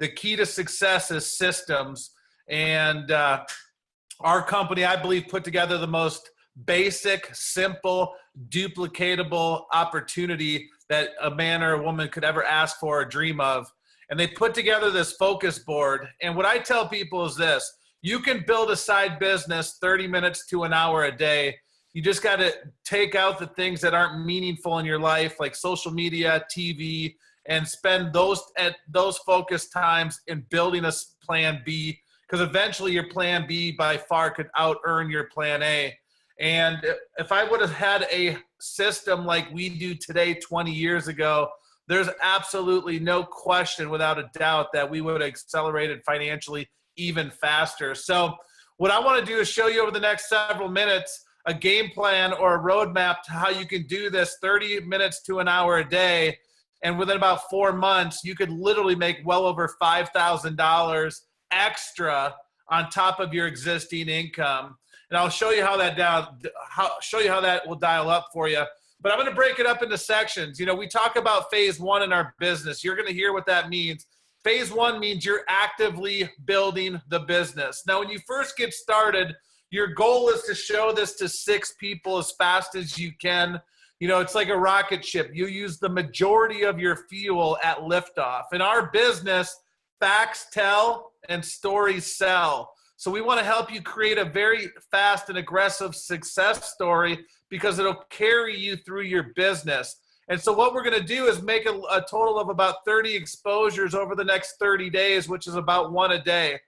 the key to success is systems. And our company, I believe, put together the most basic, simple, duplicatable opportunity that a man or a woman could ever ask for or dream of. And they put together this focus board. And what I tell people is this: you can build a side business 30 minutes to an hour a day. You just got to take out the things that aren't meaningful in your life, like social media, TV, and spend those focus times in building a plan B, because eventually your plan B by far could out earn your plan A. And if I would have had a system like we do today 20 years ago, there's absolutely no question, without a doubt, that we would have accelerated financially even faster. So what I want to do is show you over the next several minutes a game plan or a roadmap to how you can do this 30 minutes to an hour a day. And within about 4 months, you could literally make well over $5,000 extra on top of your existing income. And I'll show you how that will dial up for you. But I'm going to break it up into sections. You know, we talk about phase one in our business. You're going to hear what that means. Phase one means you're actively building the business. Now, when you first get started, your goal is to show this to 6 people as fast as you can. You know, it's like a rocket ship. You use the majority of your fuel at liftoff. In our business, facts tell and stories sell. So we want to help you create a very fast and aggressive success story, because it'll carry you through your business. And so what we're going to do is make a total of about 30 exposures over the next 30 days, which is about 1 a day.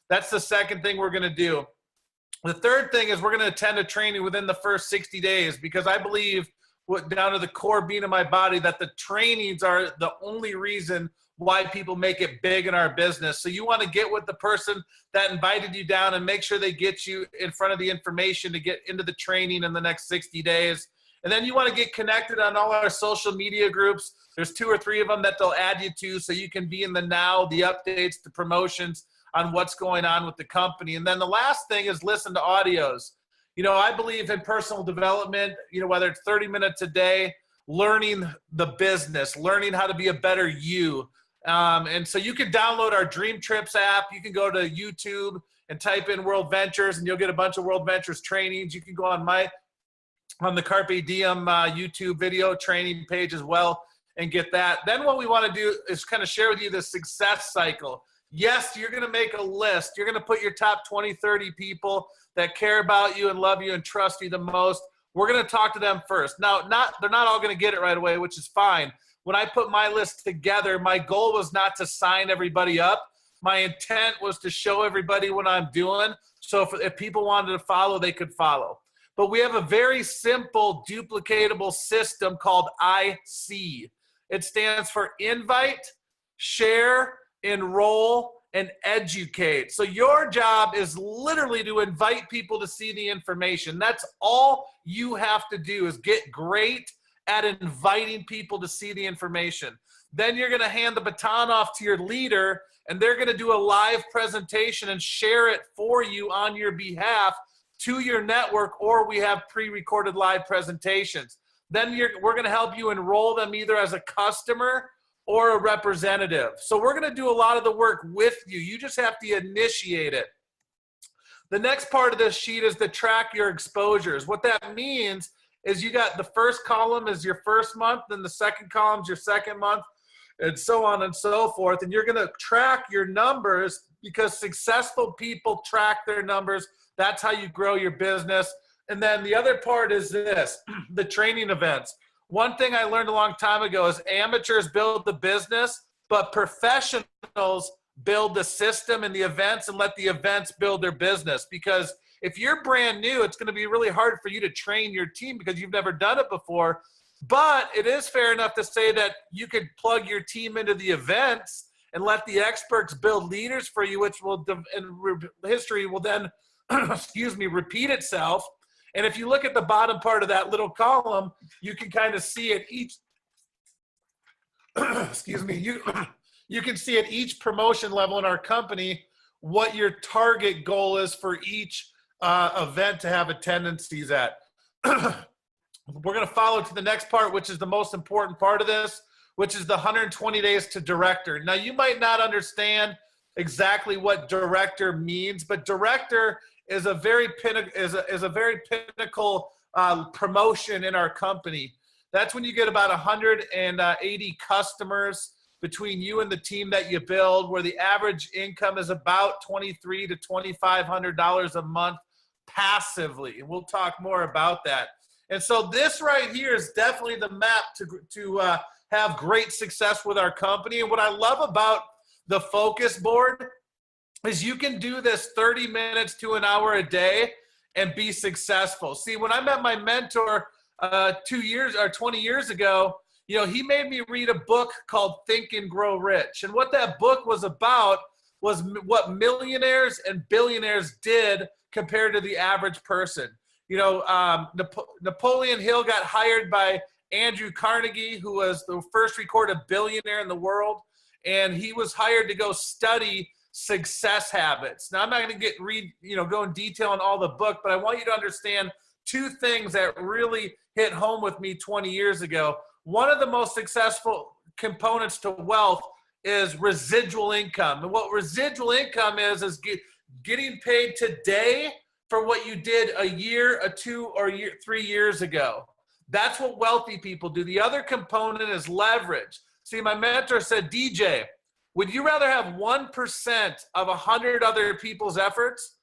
That's the second thing we're going to do. The third thing is we're going to attend a training within the first 60 days, because I believe, down to the core being of my body, that the trainings are the only reason why people make it big in our business. So you want to get with the person that invited you down and make sure they get you in front of the information to get into the training in the next 60 days. And then you want to get connected on all our social media groups. There's 2 or 3 of them that they'll add you to, so you can be in the now, the updates, the promotions on what's going on with the company. And then the last thing is listen to audios. You know, I believe in personal development, you know, whether it's 30 minutes a day, learning the business, learning how to be a better you. And so you can download our Dream Trips app. You can go to YouTube and type in World Ventures, and you'll get a bunch of World Ventures trainings. You can go on the Carpe Diem YouTube video training page as well and get that. Then what we want to do is kind of share with you the success cycle. Yes, you're going to make a list. You're going to put your top 20, 30 people that care about you and love you and trust you the most. We're going to talk to them first. Now, they're not all going to get it right away, which is fine. When I put my list together, my goal was not to sign everybody up. My intent was to show everybody what I'm doing. So if people wanted to follow, they could follow. But we have a very simple, duplicatable system called IC. It stands for invite, share, enroll, and educate. So your job is literally to invite people to see the information. That's all you have to do, is get great at inviting people to see the information. Then you're going to hand the baton off to your leader, and they're going to do a live presentation and share it for you on your behalf to your network, or we have pre-recorded live presentations. Then we're going to help you enroll them either as a customer or a representative. So we're going to do a lot of the work with you. You just have to initiate it. The next part of this sheet is to track your exposures. What that means is you got the first column is your first month, then the second column is your second month, and so on and so forth. And you're going to track your numbers, because successful people track their numbers. That's how you grow your business. And then the other part is this, the training events. One thing I learned a long time ago is amateurs build the business, but professionals build the system and the events, and let the events build their business. Because if you're brand new, it's going to be really hard for you to train your team because you've never done it before. But it is fair enough to say that you could plug your team into the events and let the experts build leaders for you, which will, in history will then, repeat itself. And if you look at the bottom part of that little column, you can kind of see at each, you can see at each promotion level in our company what your target goal is for each event to have attendances at. We're going to follow to the next part, which is the most important part of this, which is the 120 days to director. Now, you might not understand exactly what director means, but director is a very pinnacle promotion in our company. That's when you get about 180 customers between you and the team that you build, where the average income is about $2,300 to $2,500 a month passively. And we'll talk more about that. And so this right here is definitely the map to have great success with our company. And what I love about the focus board is you can do this 30 minutes to an hour a day and be successful. See, when I met my mentor 20 years ago, you know, he made me read a book called Think and Grow Rich. And what that book was about was what millionaires and billionaires did compared to the average person. You know, Napoleon Hill got hired by Andrew Carnegie, who was the first recorded billionaire in the world. And he was hired to go study success habits. Now, I'm not going to go in detail on all the book, but I want you to understand two things that really hit home with me 20 years ago. One of the most successful components to wealth is residual income. And what residual income is getting paid today for what you did a year, 2 or 3 years ago. That's what wealthy people do. The other component is leverage. See, my mentor said, DJ, would you rather have 1% of 100 other people's efforts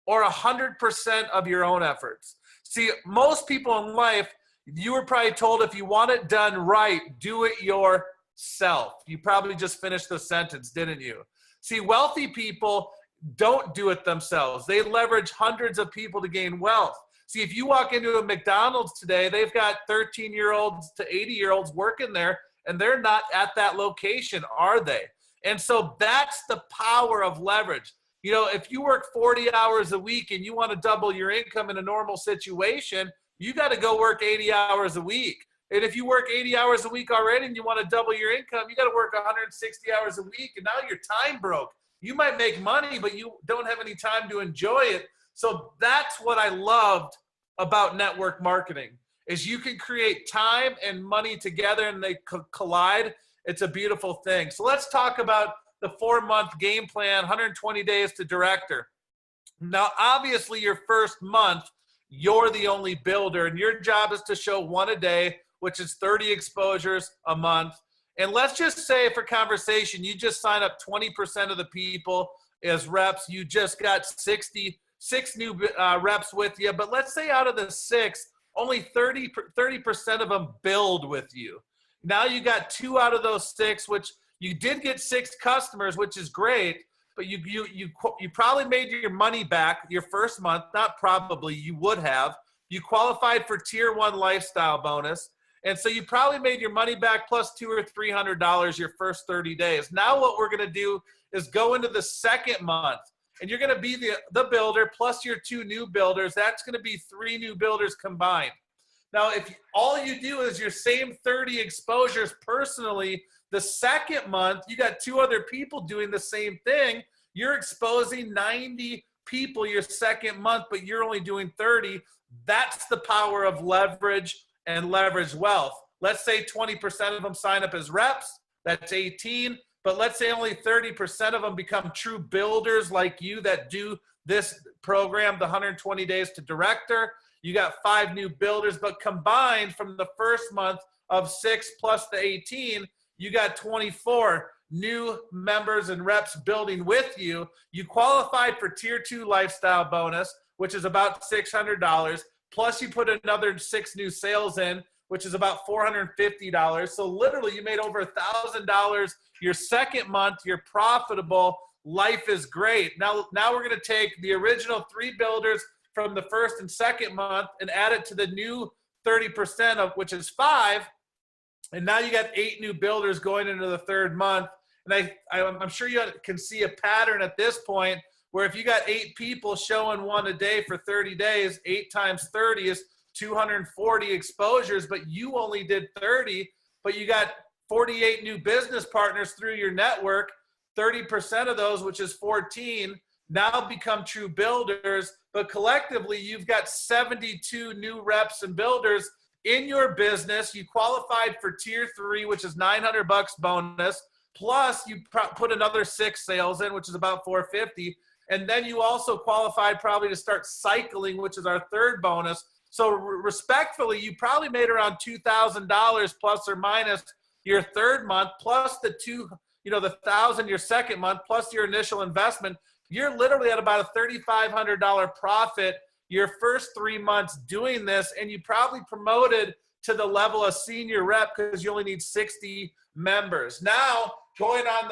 or 100% of your own efforts? See, most people in life, you were probably told if you want it done right, do it yourself. You probably just finished the sentence, didn't you? See, wealthy people don't do it themselves. They leverage hundreds of people to gain wealth. See, if you walk into a McDonald's today, they've got 13-year-olds to 80-year-olds working there, and they're not at that location, are they? And so that's the power of leverage. You know, if you work 40 hours a week and you want to double your income in a normal situation, you got to go work 80 hours a week. And if you work 80 hours a week already and you want to double your income, you got to work 160 hours a week. And now you're time broke. You might make money, but you don't have any time to enjoy it. So that's what I loved about network marketing, is you can create time and money together and they collide. It's a beautiful thing. So let's talk about the 4-month game plan, 120 days to director. Now, obviously your first month, you're the only builder and your job is to show 1 a day, which is 30 exposures a month. And let's just say for conversation, you just sign up 20% of the people as reps. You just got 66 new reps with you. But let's say out of the 6, only 30% of them build with you. Now you got 2 out of those 6, which you did get 6 customers, which is great. But you probably made your money back your first month. Not probably, you would have. You qualified for tier 1 lifestyle bonus. And so you probably made your money back plus $200 or $300 your first 30 days. Now what we're going to do is go into the second month. And you're going to be the builder plus your 2 new builders. That's going to be 3 new builders combined. Now, if all you do is your same 30 exposures personally, the second month, you got 2 other people doing the same thing. You're exposing 90 people your second month, but you're only doing 30. That's the power of leverage and leverage wealth. Let's say 20% of them sign up as reps. That's 18. But let's say only 30% of them become true builders like you that do this program, the 120 days to director. You got 5 new builders, but combined from the first month of 6 plus the 18, you got 24 new members and reps building with you. You qualified for tier 2 lifestyle bonus, which is about $600. Plus you put another 6 new sales in, which is about $450. So literally you made over $1,000 your second month. You're profitable. Life is great. Now we're going to take the original 3 builders from the first and second month and add it to the new 30% of which is 5. And now you got 8 new builders going into the third month. And I'm sure you can see a pattern at this point where if you got 8 people showing 1 a day for 30 days, 8 times 30 is 240 exposures, but you only did 30, but you got 48 new business partners through your network. 30% of those, which is 14, now become true builders, but collectively you've got 72 new reps and builders in your business. You qualified for tier 3, which is $900 bonus. Plus you put another 6 sales in, which is about $450. And then you also qualified probably to start cycling, which is our 3rd bonus. So respectfully, you probably made around $2,000 plus or minus your 3rd month, plus the $1,000 your 2nd month, plus your initial investment. You're literally at about a $3,500 profit your first 3 months doing this, and you probably promoted to the level of senior rep because you only need 60 members. Now, going on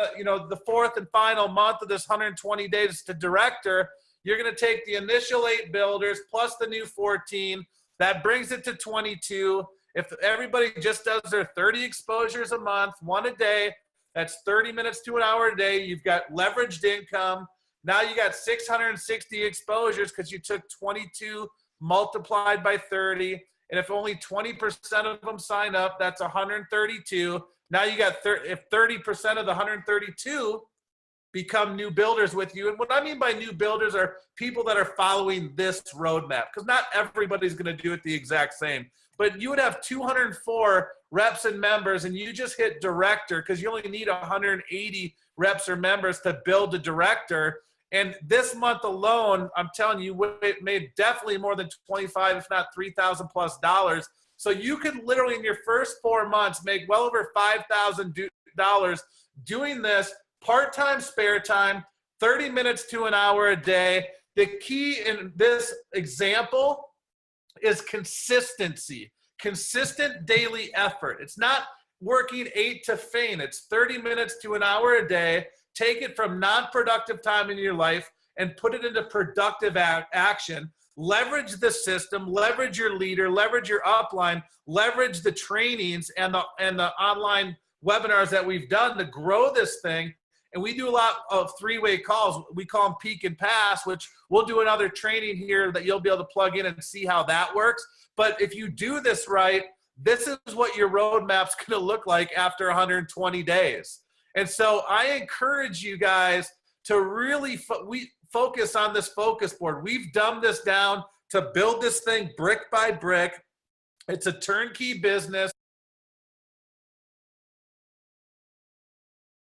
the 4th and final month of this 120 days to director, you're going to take the initial 8 builders plus the new 14. That brings it to 22. If everybody just does their 30 exposures a month, 1 a day, that's 30 minutes to an hour a day. You've got leveraged income. Now you got 660 exposures because you took 22 multiplied by 30. And if only 20% of them sign up, that's 132. Now you got if 30% of the 132 become new builders with you. And what I mean by new builders are people that are following this roadmap, because not everybody's going to do it the exact same. But you would have 204 reps and members, and you just hit director because you only need 180 reps or members to build a director. And this month alone, I'm telling you, it made definitely more than 25, if not $3,000 plus dollars. So you could literally in your first 4 months make well over $5,000 doing this part-time, spare time, 30 minutes to an hour a day. The key in this example is consistency, consistent daily effort. It's not working 8 to faint. It's 30 minutes to an hour a day. Take it from non-productive time in your life and put it into productive action. Leverage the system, leverage your leader, leverage your upline, leverage the trainings and the online webinars that we've done to grow this thing. And we do a lot of 3-way calls. We call them peak and pass, which we'll do another training here that you'll be able to plug in and see how that works. But if you do this right, this is what your roadmap's going to look like after 120 days. And so I encourage you guys to really focus on this focus board. We've dumbed this down to build this thing brick by brick. It's a turnkey business.